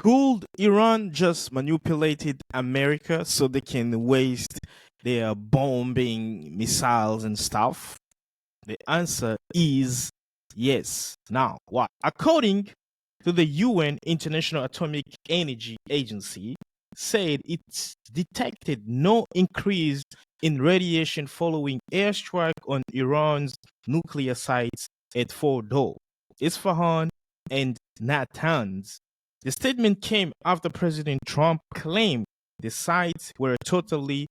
Could Iran just manipulated America so they can waste their bombing missiles and stuff? The answer is yes. Now, why? According to the UN International Atomic Energy Agency, said it detected no increase in radiation following airstrike on Iran's nuclear sites at Fordow, Isfahan, and Natanz. The statement came after President Trump claimed the sites were totally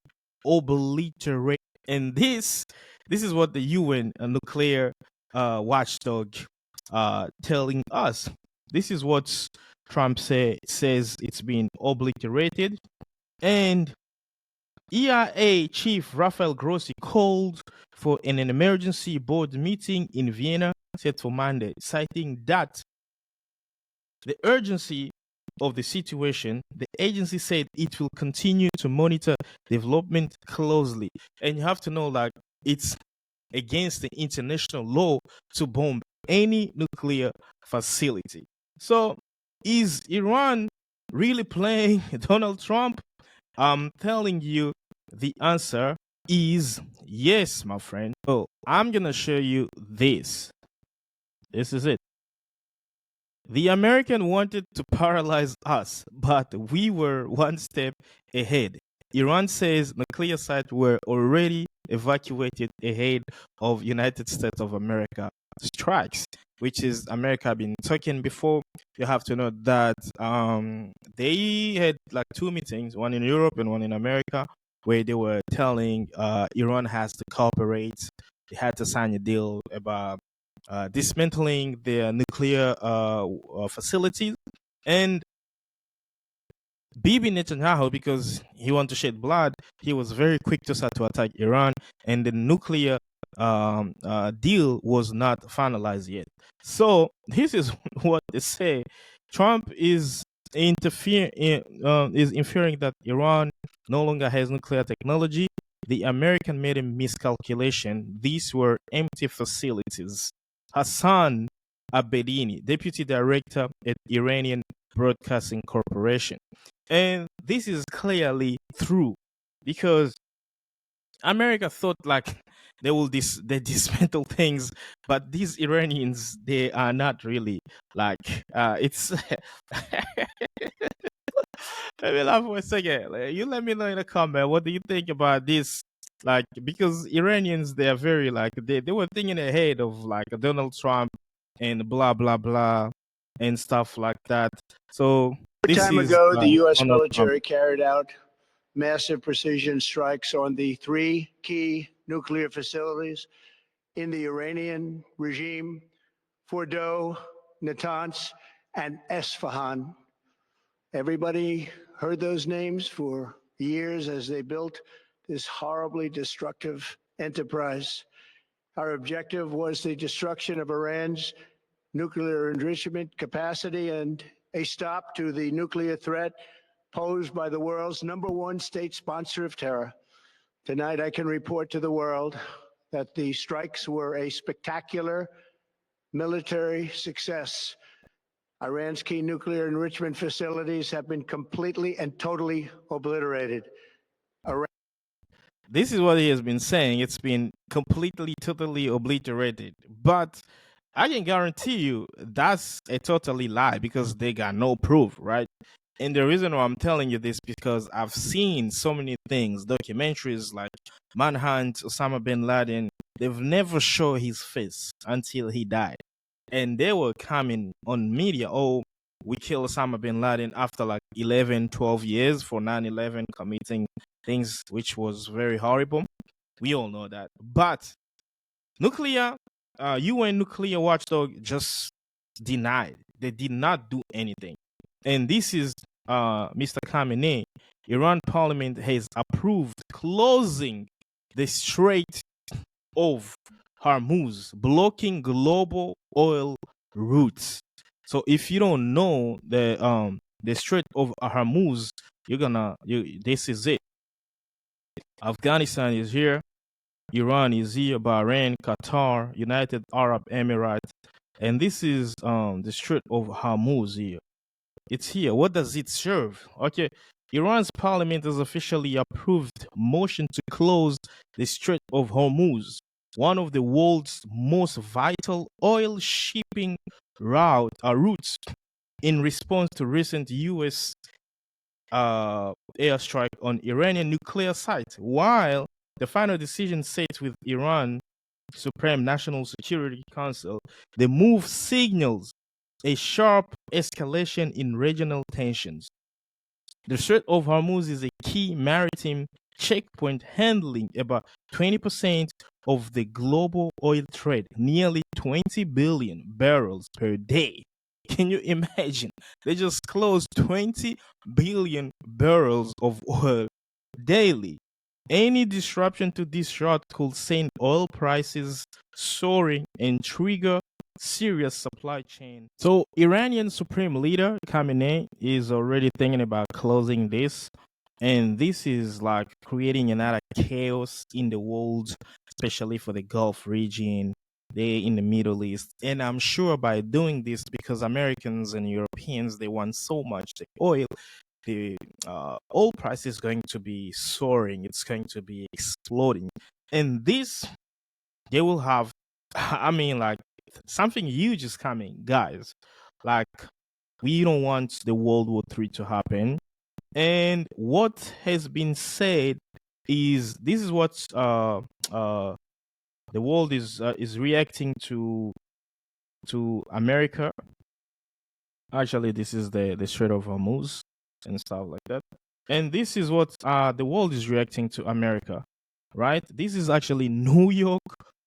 obliterated. And this is what the UN nuclear watchdog telling us. This is what Trump says it's been obliterated. And EIA chief Rafael Grossi called for an emergency board meeting in Vienna set for Monday, citing that the urgency of the situation. The agency said it will continue to monitor development closely. And you have to know, like, it's against the international law to bomb any nuclear facility. So, is Iran really playing Donald Trump? I'm telling you, the answer is yes, my friend. So, I'm going to show you this. This is it. The American wanted to paralyze us, but we were one step ahead. Iran says nuclear sites were already evacuated ahead of United States of America strikes, which is America been talking before. You have to know that they had like two meetings, one in Europe and one in America, where they were telling Iran has to cooperate. They had to sign a deal about dismantling their nuclear facilities. And Bibi Netanyahu, because he wanted to shed blood, he was very quick to start to attack Iran, and the nuclear deal was not finalized yet. So this is what they say: Trump is inferring that Iran no longer has nuclear technology. The American made a miscalculation. These were empty facilities. Hassan Abedini, deputy director at Iranian Broadcasting Corporation. And this is clearly true because America thought like they dismantle things, but these Iranians, they are not really like it's let me laugh for a second. Like, you let me know in the comment what do you think about this? Like, because Iranians, they are very like they were thinking ahead of like Donald Trump and blah blah blah and stuff like that. So A this time is ago, the U.S. Donald Trump. military carried out massive precision strikes on the three key nuclear facilities in the Iranian regime: Fordow, Natanz, and Esfahan. Everybody heard those names for years as they built this horribly destructive enterprise. Our objective was the destruction of Iran's nuclear enrichment capacity and a stop to the nuclear threat posed by the world's #1 state sponsor of terror. Tonight, I can report to the world that the strikes were a spectacular military success. Iran's key nuclear enrichment facilities have been completely and totally obliterated. This is what he has been saying. It's been completely, totally obliterated. But I can guarantee you that's a totally lie because they got no proof, right? And the reason why I'm telling you this because I've seen so many things, documentaries like Manhunt, Osama bin Laden. They've never shown his face until he died. And they were coming on media, oh, we killed Osama bin Laden after like 11, 12 years for 9/11, committing things which was very horrible. We all know that. But nuclear, UN nuclear watchdog just denied. They did not do anything. And this is Mr. Khamenei. Iran parliament has approved closing the Strait of Hormuz, blocking global oil routes. So if you don't know the Strait of Hormuz, this is it. Afghanistan is here, Iran is here, Bahrain, Qatar, United Arab Emirates, and this is the Strait of Hormuz here. It's here. What does it serve? Okay. Iran's parliament has officially approved motion to close the Strait of Hormuz, one of the world's most vital oil shipping routes, in response to recent U.S. airstrike on Iranian nuclear site. While the final decision sits with Iran Supreme National Security Council, the move signals a sharp escalation in regional tensions. The Strait of Hormuz is a key maritime checkpoint handling about 20% of the global oil trade, nearly 20 billion barrels per day. Can you imagine? They just closed 20 billion barrels of oil daily. Any disruption to this route could send oil prices soaring and trigger serious supply chain. So Iranian Supreme Leader Khamenei is already thinking about closing this, and this is like creating another chaos in the world, especially for the Gulf region. They in the Middle East, and I'm sure by doing this, because Americans and Europeans they want so much the oil, the oil price is going to be soaring. It's going to be exploding, and this they will have. I mean, like something huge is coming, guys. Like we don't want the World War III to happen. And what has been said is this is what the world is reacting to America. Actually, this is the Strait of Hormuz and stuff like that. And this is what the world is reacting to America, right? This is actually New York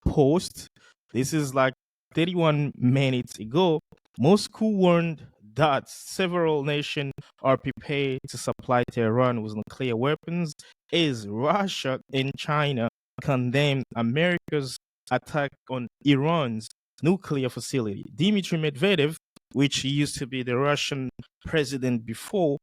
Post. This is like 31 minutes ago. Moscow warned that several nations are prepared to supply Tehran with nuclear weapons as Russia and China condemned America's attack on Iran's nuclear facility. Dmitry Medvedev, which used to be the Russian president before,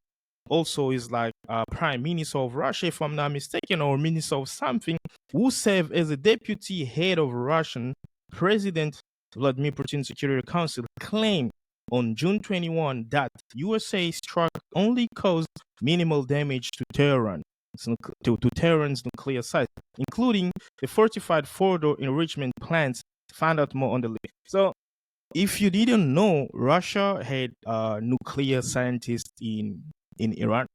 also is like prime minister of Russia, if I'm not mistaken, or minister of something, who served as a deputy head of Russian President Vladimir Putin's Security Council, claimed on June 21 that USA struck only caused minimal damage to Tehran. To Tehran's nuclear site, including the fortified Fordo enrichment plants. Find out more on the link. So, if you didn't know, Russia had nuclear scientists in Iran,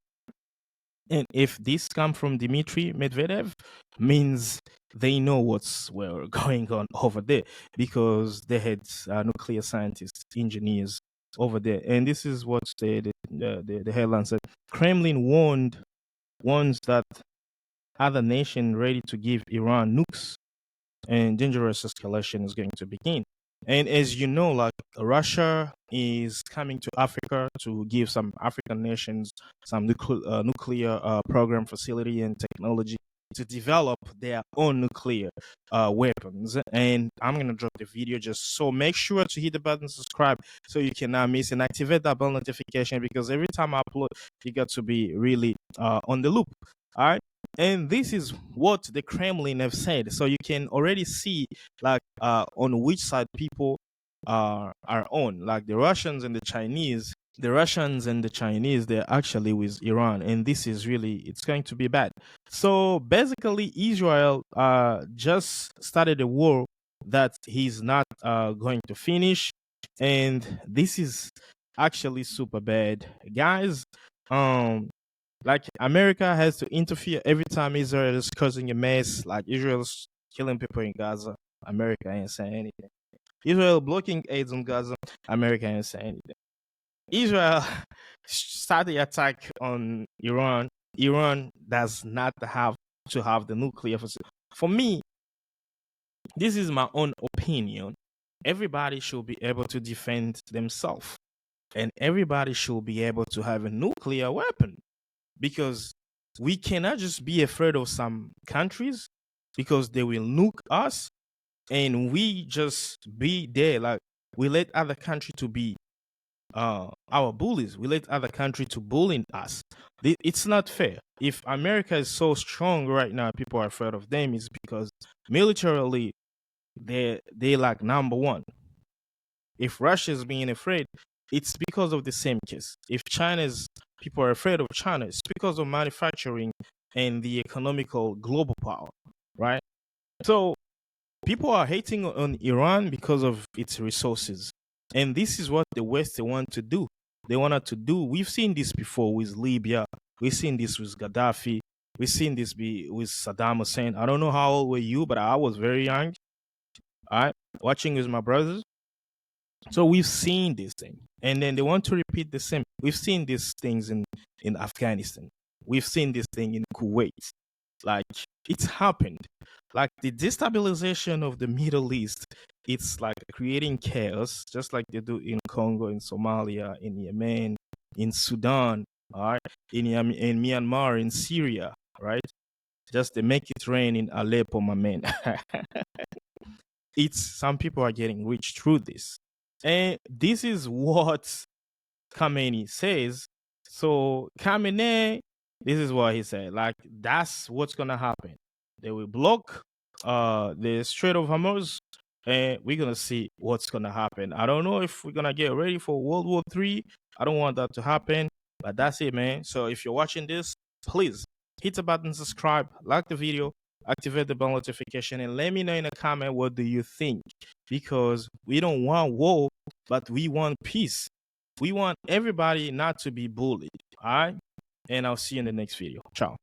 and if this come from Dmitry Medvedev, means they know what's well going on over there because they had nuclear scientists, engineers over there, and this is what the headline said. Kremlin warns that other nation ready to give Iran nukes and dangerous escalation is going to begin. And as you know, like Russia is coming to Africa to give some African nations some nuclear program facility and technology to develop their own nuclear weapons. And I'm gonna drop the video just so make sure to hit the button subscribe so you cannot miss and activate that bell notification because every time I upload, you got to be really on the loop. All right. And this is what the Kremlin have said. So you can already see like on which side people are on. Like the Russians and the Chinese. The Russians and the Chinese, they're actually with Iran, and this is really it's going to be bad. So basically, Israel just started a war that he's not going to finish, and this is actually super bad, guys. Like America has to interfere every time Israel is causing a mess. Like Israel's killing people in Gaza, America ain't saying anything. Israel blocking aid on Gaza, America ain't saying anything. Israel started the attack on Iran. Iran does not have to have the nuclear facility. For me, this is my own opinion. Everybody should be able to defend themselves, and everybody should be able to have a nuclear weapon because we cannot just be afraid of some countries because they will nuke us and we just be there like we let other country to be our bullies. We let other country to bully us. It's not fair. If America is so strong right now, people are afraid of them. Is because militarily they like number one. If Russia is being afraid, it's because of the same case. If China's people are afraid of China, it's because of manufacturing and the economical global power, right? So people are hating on Iran because of its resources. And this is what the West they want to do. They wanted to do. We've seen this before with Libya. We've seen this with Gaddafi. We've seen this be with Saddam Hussein. I don't know how old were you, but I was very young. All right, watching with my brothers. So we've seen this thing, and then they want to repeat the same. We've seen these things in Afghanistan. We've seen this thing in Kuwait. Like it's happened. Like the destabilization of the Middle East, it's like creating chaos, just like they do in Congo, in Somalia, in Yemen, in Sudan, all right, in Myanmar, in Syria, right? Just they make it rain in Aleppo, my man. It's some people are getting rich through this. And this is what Khamenei says. So Khamenei, this is what he said. Like that's what's gonna happen. They will block the Strait of Hormuz, and we're gonna see what's gonna happen. I don't know if we're gonna get ready for World War III. I don't want that to happen, but that's it, man. So if you're watching this, please hit the button, subscribe, like the video, activate the bell notification, and let me know in a comment what do you think. Because we don't want war, but we want peace. We want everybody not to be bullied. All right. And I'll see you in the next video. Ciao.